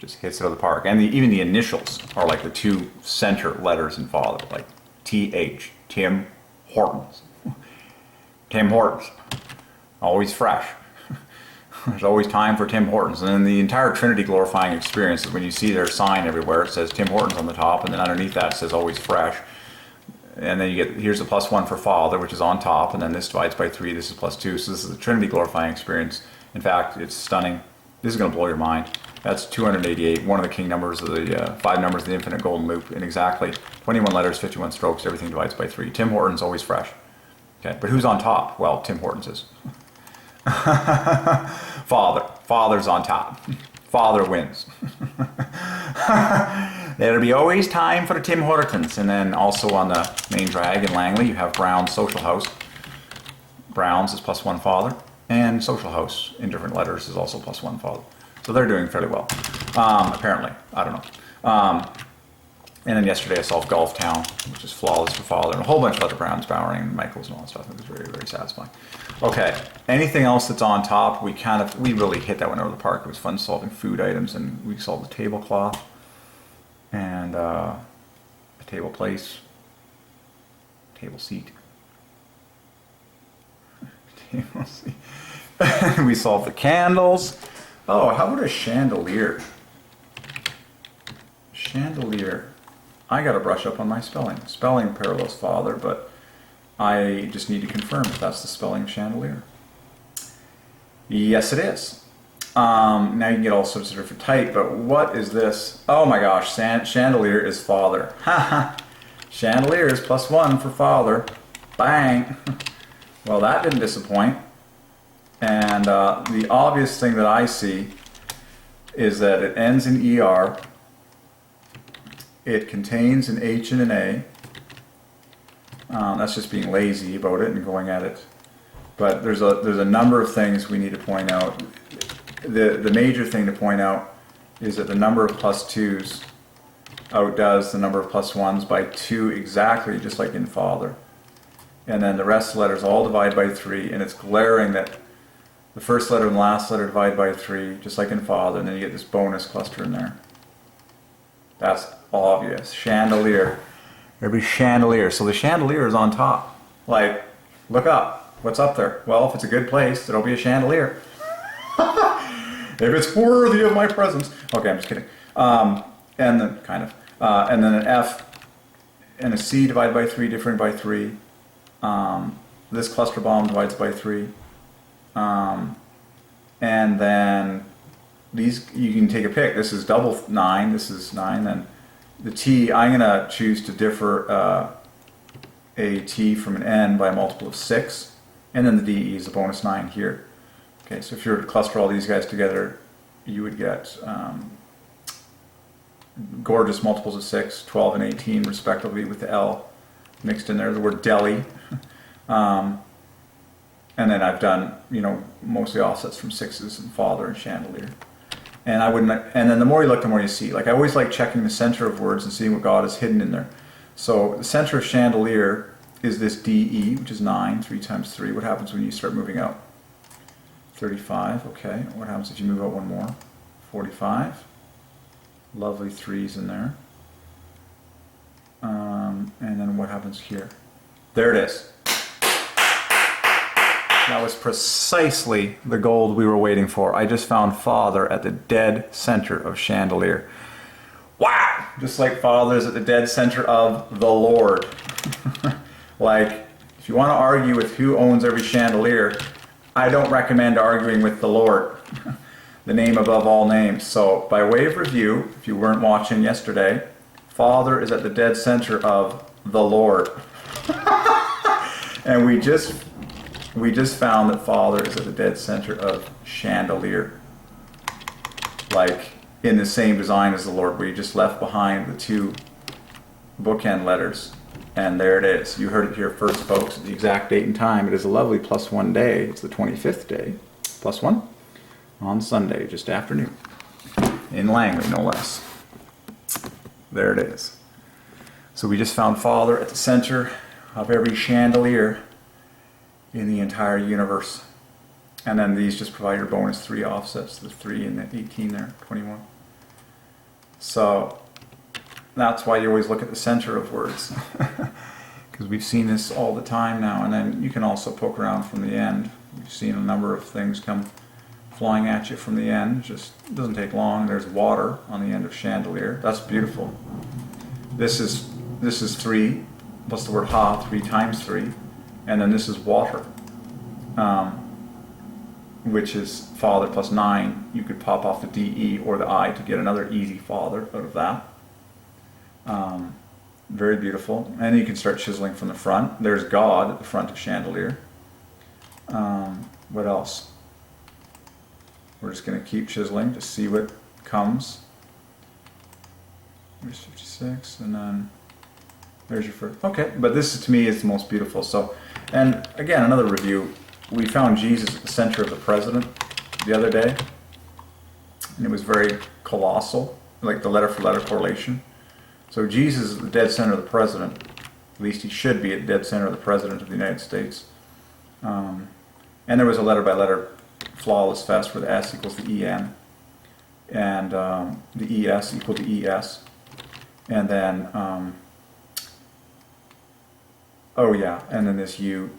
Just hits it out of the park. And even the initials are like the two center letters in Father, like TH, Tim Hortons. Tim Hortons. Always fresh. There's always time for Tim Hortons. And then the entire Trinity glorifying experience is when you see their sign everywhere, it says Tim Hortons on the top, and then underneath that it says always fresh. And then you get, here's a +1 for Father, which is on top, and then this divides by 3, this is +2. So this is the Trinity glorifying experience. In fact, it's stunning. This is going to blow your mind. That's 288, one of the king numbers of the 5 numbers of the infinite golden loop, in exactly 21 letters, 51 strokes, everything divides by 3. Tim Hortons, always fresh. Okay, but who's on top? Well, Tim Hortons is. Father. Father's on top. Father wins. There'll be always time for the Tim Hortons. And then also on the main drag in Langley, you have Brown's Social House. Brown's is +1 Father. And Social House in different letters is also +1 Father. So they're doing fairly well. Apparently. I don't know. And then yesterday I solved Gulf Town, which is flawless for Father, and a whole bunch of other Browns, Bowering, and Michaels and all that stuff. It was very, very satisfying. Okay, anything else that's on top, we really hit that one out of the park. It was fun solving food items, and we solved the tablecloth, and the table place, table seat. Table seat. We solved the candles. Oh, how about a chandelier? Chandelier. I gotta brush up on my spelling. Spelling parallels Father, but I just need to confirm if that's the spelling of chandelier. Yes, it is. Now you can get all sorts of different type, but what is this? Oh my gosh, chandelier is Father. Haha. Chandelier is +1 for Father. Bang. Well, that didn't disappoint. And the obvious thing that I see is that it ends in ER. It contains an H and an A. That's just being lazy about it and going at it. But there's a number of things we need to point out. The major thing to point out is that the number of +2s outdoes the number of +1s by 2 exactly, just like in Father. And then the rest of the letters all divide by 3, and it's glaring that the first letter and the last letter divide by 3, just like in Father, and then you get this bonus cluster in there. That's obvious. Chandelier. Every chandelier. So the chandelier is on top. Like, look up. What's up there? Well, if it's a good place, there'll be a chandelier. If it's worthy of my presence. Okay, I'm just kidding. And then, kind of. And then an F and a C divided by 3, different by 3. This cluster bomb divides by 3. And then these, you can take a pick. This is double 9, this is 9. Then the T, I'm going to choose to differ a T from an N by a multiple of 6. And then the DE is a bonus 9 here. Okay, so if you were to cluster all these guys together, you would get gorgeous multiples of 6, 12 and 18 respectively, with the L mixed in there, the word deli. And then I've done, mostly offsets from 6s and Father and chandelier. And and then the more you look, the more you see. Like, I always like checking the center of words and seeing what God is hidden in there. So the center of chandelier is this DE, which is 9, 3 times 3. What happens when you start moving out? 35, okay. What happens if you move out one more? 45. Lovely 3s in there. And then what happens here? There it is. That was precisely the gold we were waiting for. I just found Father at the dead center of chandelier. Wow! Just like Father is at the dead center of the Lord. Like, if you want to argue with who owns every chandelier, I don't recommend arguing with the Lord, the name above all names. So, by way of review, if you weren't watching yesterday, Father is at the dead center of the Lord. And we just found that Father is at the dead center of chandelier. Like, in the same design as the Lord, where you just left behind the 2 bookend letters. And there it is. You heard it here first, folks. The exact date and time. It is a lovely +1 day. It's the 25th day. +1 on Sunday, just afternoon. In Langley, no less. There it is. So we just found Father at the center of every chandelier in the entire universe. And then these just provide your bonus 3 offsets, the 3 and the 18 there, 21. So that's why you always look at the center of words. Because we've seen this all the time now. And then you can also poke around from the end. We've seen a number of things come flying at you from the end. Just doesn't take long. There's water on the end of chandelier. That's beautiful. This is 3 plus the word ha, 3 times 3. And then this is water. Which is father plus 9. You could pop off the DE or the I to get another easy father out of that. Very beautiful. And you can start chiseling from the front. There's God at the front of chandelier. What else? We're just going to keep chiseling to see what comes. There's 56, and then there's your first. Okay, but this to me is the most beautiful. So, and again, another review. We found Jesus at the center of the president the other day, and it was very colossal, like the letter for letter correlation. So Jesus is the dead center of the president. At least he should be at the dead center of the president of the United States. And there was a letter by letter flawless fest where the S equals the EN, and the ES equal to ES, and then oh yeah, and then this U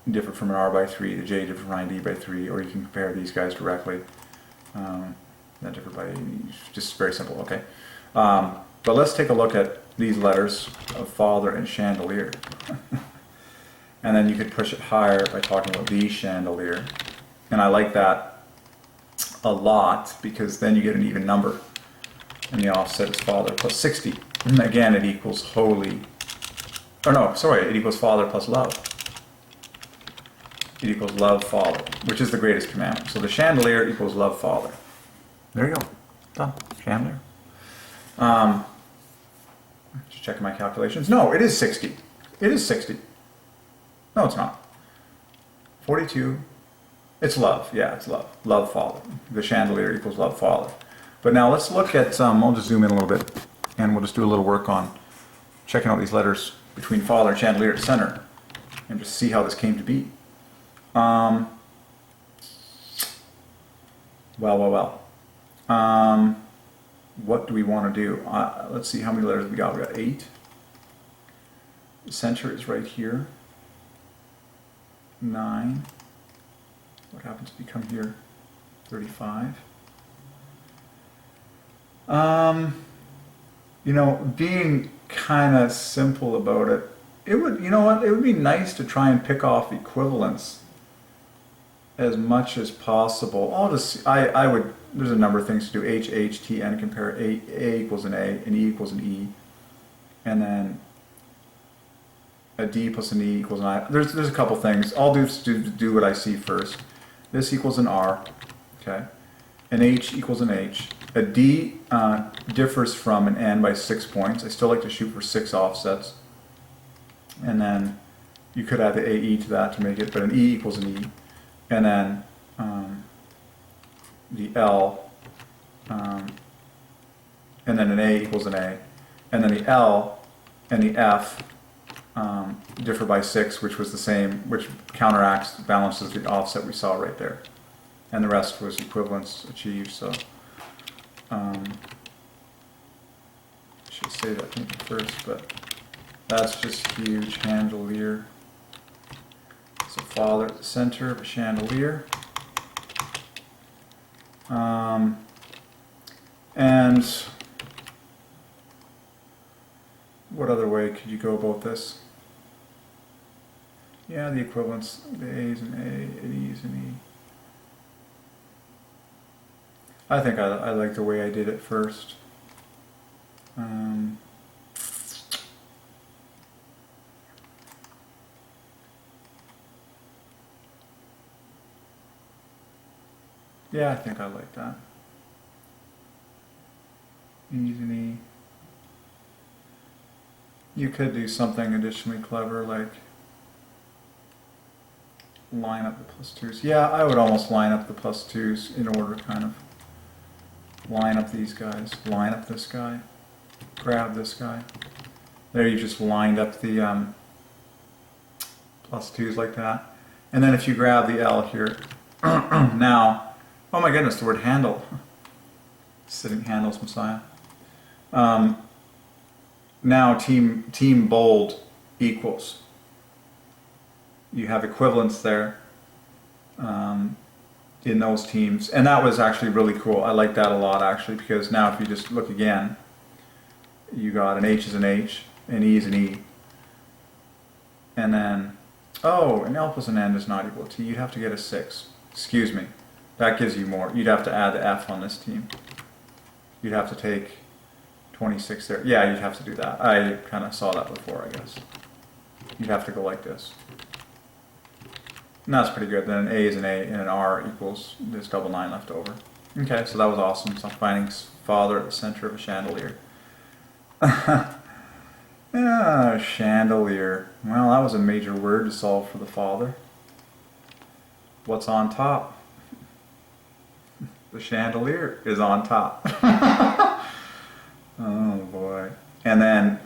different from an R by 3, the J different from an ID by 3, or you can compare these guys directly. Not different by, just very simple. Okay, but let's take a look at these letters of Father and chandelier. And then you could push it higher by talking about the chandelier. And I like that a lot because then you get an even number. And the offset is Father plus 60. And again, it equals holy. Oh no, sorry, it equals Father plus love. It equals love Father, which is the greatest commandment. So the chandelier equals love Father. There you go. Done. Chandelier. Just checking my calculations. No, it is 60. It is 60. No, it's not. 42. It's love. Yeah, it's love. Love Father. The chandelier equals love Father. But now let's look at, I'll just zoom in a little bit, and we'll just do a little work on checking out these letters between Father and chandelier at center, and just see how this came to be. Well. What do we want to do? Let's see how many letters we got. We got 8. The center is right here. 9. What happens if you come here? 35. You know, being kind of simple about it, it would, you know what, it would be nice to try and pick off equivalents as much as possible. I would, there's a number of things to do. H, H, T, N, compare A equals an A, and E equals an E, and then a D plus an E equals an I. There's a couple things. I'll do what I see first. This equals an R, okay? An H equals an H. A D differs from an N by 6 points. I still like to shoot for 6 offsets. And then you could add the AE to that to make it, but an E equals an E. And then the L, and then an A equals an A. And then the L and the F differ by 6, which was the same, which counteracts, balances the offset we saw right there. And the rest was equivalence achieved, so I should say that maybe first, but that's just huge. Chandelier. So Father at the center of a chandelier. And what other way could you go about this? Yeah, the equivalence, the A is an A, an E is an E. I think I like the way I did it first. Yeah, I think I like that. E's and E. You could do something additionally clever, like line up the plus 2s. Yeah, I would almost line up the plus 2s in order, kind of. Line up these guys, line up this guy, grab this guy. There you just lined up the plus 2s like that. And then if you grab the L here, now, oh my goodness, the word handle. Sitting handles Messiah. Now team bold equals. You have equivalents there in those teams. And that was actually really cool. I like that a lot actually, because now if you just look again, you got an H is an H, an E is an E. And then, oh, an L plus an N is not equal to T. You'd have to get a 6. Excuse me. That gives you more. You'd have to add the F on this team. You'd have to take 26 there. Yeah, you'd have to do that. I kind of saw that before, I guess. You'd have to go like this. And that's pretty good. Then an A is an A and an R equals, there's double 9 left over. Okay, so that was awesome. So finding Father at the center of a chandelier. Yeah, chandelier. Well, that was a major word to solve for the Father. What's on top? The chandelier is on top. Oh boy. And then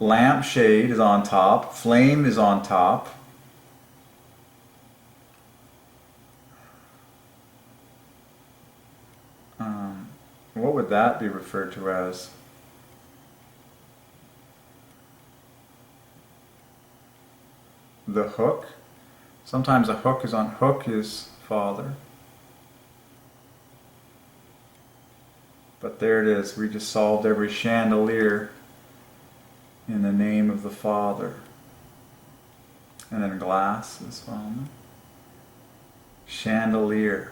lampshade is on top. Flame is on top. What would that be referred to as? The hook. Sometimes a hook is on. Hook is Father. But there it is. We just solved every chandelier in the name of the Father. And then glass is Father. Chandelier.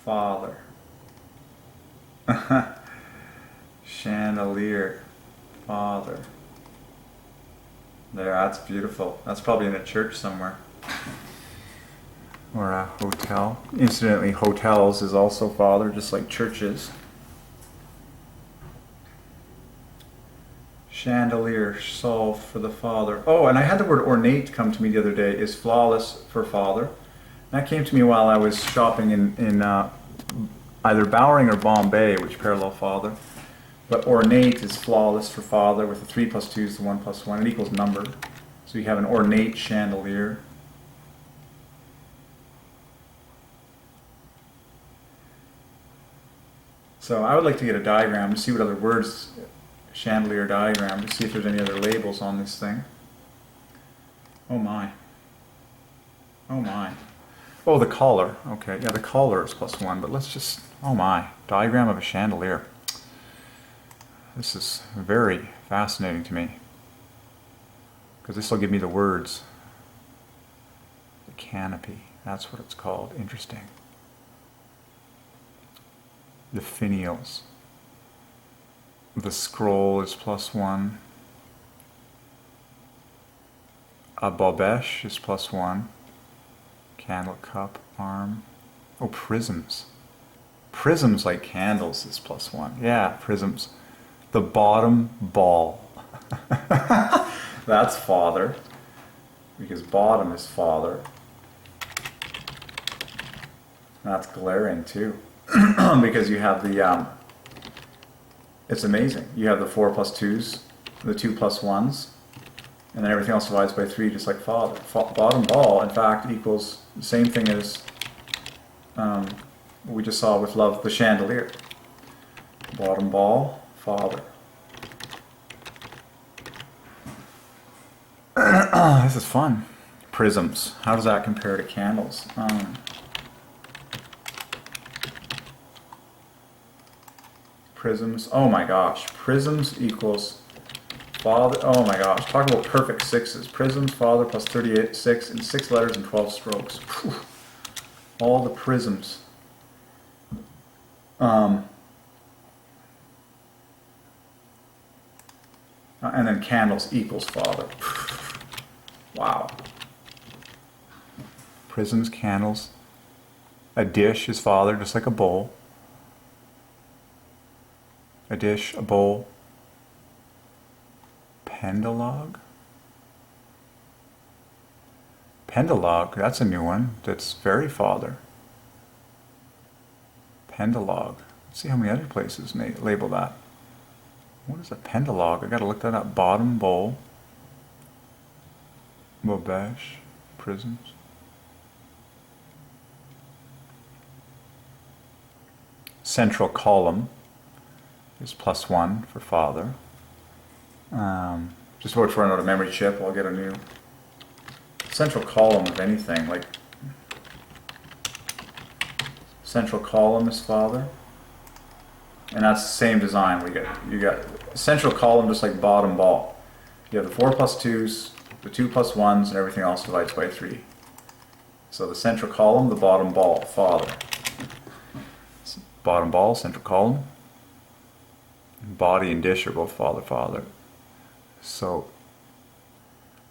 Father. Chandelier. Father. There, that's beautiful. That's probably in a church somewhere. Or a hotel. Incidentally, hotels is also Father, just like churches. Chandelier, solved for the Father. Oh, and I had the word ornate come to me the other day. Is flawless for Father. That came to me while I was shopping in either Bowring or Bombay, which parallel Father. But ornate is flawless for Father, with the 3 plus 2 is the 1 plus 1. It equals number. So you have an ornate chandelier. So I would like to get a diagram to see what other words, chandelier diagram, to see if there's any other labels on this thing. Oh my. Oh my. Oh, the collar. Okay, yeah, the collar is plus 1, but let's just, oh my, diagram of a chandelier. This is very fascinating to me, because this will give me the words. The canopy, that's what it's called. Interesting. The finials. The scroll is plus 1. A bobèche is plus 1. Candle, cup, arm. Oh, prisms. Prisms like candles is plus 1. Yeah, prisms. The bottom ball. That's Father, because bottom is Father. That's glaring too, because you have the, it's amazing. You have the 4 plus 2s, the 2 plus 1s, and then everything else divides by 3, just like Father. Bottom ball, in fact, equals the same thing as what we just saw with love, the chandelier. Bottom ball, Father. This is fun. Prisms. How does that compare to candles? Prisms. Oh my gosh. Prisms equals Father. Oh my gosh. Talk about perfect 6s. Prisms, Father plus 36 in 6 letters and 12 strokes. Whew. All the prisms. And then candles equals Father. Wow. Prisms, candles. A dish is Father, just like a bowl. A dish, a bowl. Pendulog. Pendulog, that's a new one. That's very Father. Pendulog. Let's see how many other places may label that. What is a pendulog? I gotta look that up. Bottom bowl. Bobèche. Prisms. Central column. is +1 for father. Just watch for another memory chip. I'll get a new central column of anything. Like central column is father, and that's the same design. You got central column just like bottom ball. You have the 4 plus 2s, the 2 plus 1s, and everything else divides by 3. So the central column, the bottom ball, father. Bottom ball, central column. Body and dish are both father, father. So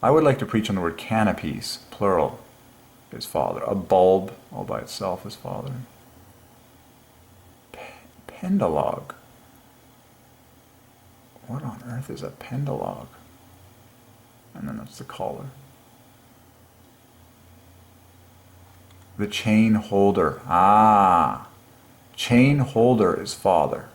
I would like to preach on the word canopies, plural, is father. A bulb all by itself is father. Pendulog. What on earth is a pendulog? And then that's the collar. The chain holder. Ah, chain holder is father.